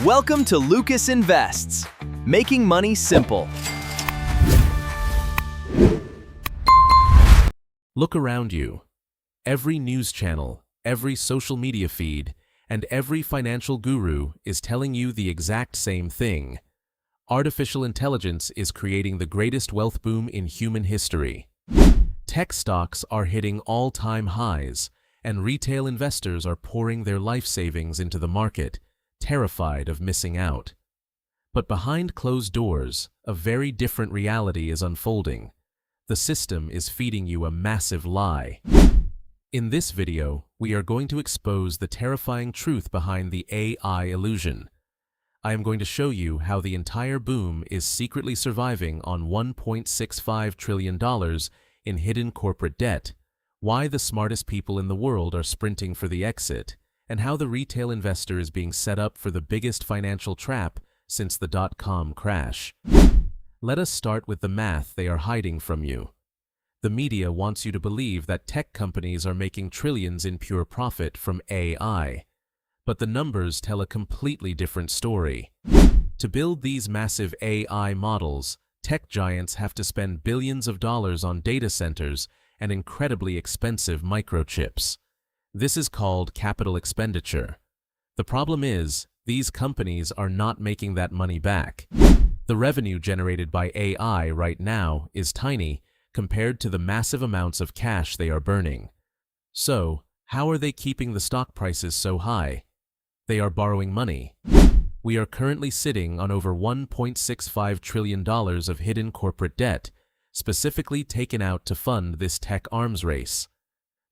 Welcome to Lucas Invests, making money simple. Look around you. Every news channel, every social media feed, and every financial guru is telling you the exact same thing. Artificial intelligence is creating the greatest wealth boom in human history. Tech stocks are hitting all-time highs, and retail investors are pouring their life savings into the market, terrified of missing out. But behind closed doors, a very different reality is unfolding. The system is feeding you a massive lie. In this video, we are going to expose the terrifying truth behind the AI illusion. I am going to show you how the entire boom is secretly surviving on $1.65 trillion in hidden corporate debt, why the smartest people in the world are sprinting for the exit, and how the retail investor is being set up for the biggest financial trap since the dot-com crash. Let us start with the math they are hiding from you. The media wants you to believe that tech companies are making trillions in pure profit from AI. But the numbers tell a completely different story. To build these massive AI models, tech giants have to spend billions of dollars on data centers and incredibly expensive microchips. This is called capital expenditure. The problem is, these companies are not making that money back. The revenue generated by AI right now is tiny compared to the massive amounts of cash they are burning. So, how are they keeping the stock prices so high? They are borrowing money. We are currently sitting on over $1.65 trillion of hidden corporate debt, specifically taken out to fund this tech arms race.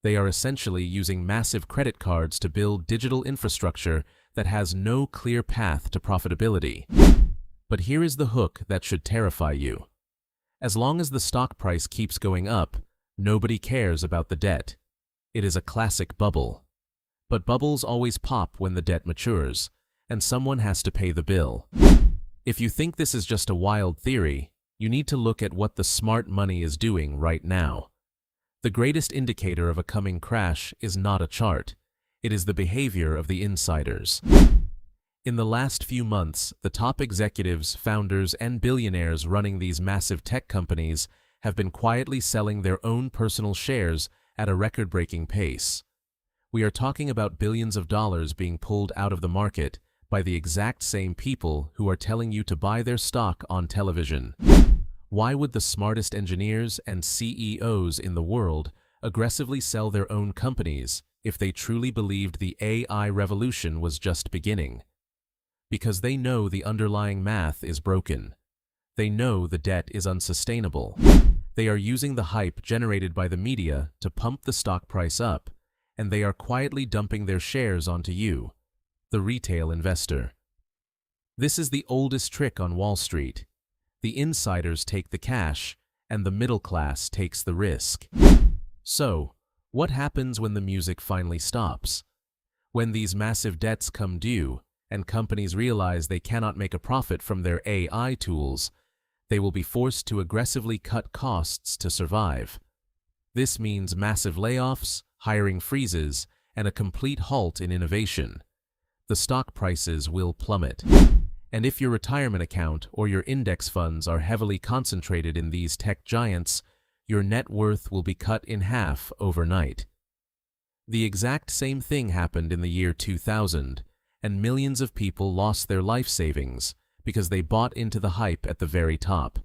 They are essentially using massive credit cards to build digital infrastructure that has no clear path to profitability. But here is the hook that should terrify you. As long as the stock price keeps going up, nobody cares about the debt. It is a classic bubble. But bubbles always pop when the debt matures, and someone has to pay the bill. If you think this is just a wild theory, you need to look at what the smart money is doing right now. The greatest indicator of a coming crash is not a chart. It is the behavior of the insiders. In the last few months, the top executives, founders, and billionaires running these massive tech companies have been quietly selling their own personal shares at a record-breaking pace. We are talking about billions of dollars being pulled out of the market by the exact same people who are telling you to buy their stock on television. Why would the smartest engineers and CEOs in the world aggressively sell their own companies if they truly believed the AI revolution was just beginning? Because they know the underlying math is broken. They know the debt is unsustainable. They are using the hype generated by the media to pump the stock price up, and they are quietly dumping their shares onto you, the retail investor. This is the oldest trick on Wall Street. The insiders take the cash, and the middle class takes the risk. So, what happens when the music finally stops? When these massive debts come due, and companies realize they cannot make a profit from their AI tools, they will be forced to aggressively cut costs to survive. This means massive layoffs, hiring freezes, and a complete halt in innovation. The stock prices will plummet. And if your retirement account or your index funds are heavily concentrated in these tech giants, your net worth will be cut in half overnight. The exact same thing happened in the year 2000, and millions of people lost their life savings because they bought into the hype at the very top.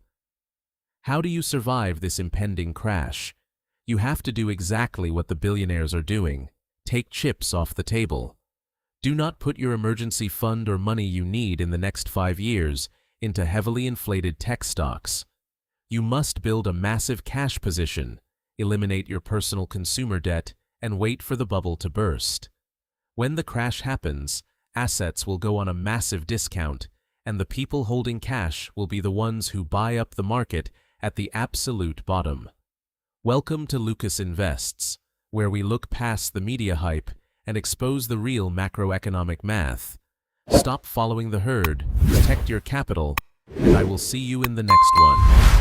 How do you survive this impending crash? You have to do exactly what the billionaires are doing. Take chips off the table. Do not put your emergency fund or money you need in the next 5 years into heavily inflated tech stocks. You must build a massive cash position, eliminate your personal consumer debt, and wait for the bubble to burst. When the crash happens, assets will go on a massive discount, and the people holding cash will be the ones who buy up the market at the absolute bottom. Welcome to Lucas Invests, where we look past the media hype and expose the real macroeconomic math. Stop following the herd, protect your capital, and I will see you in the next one.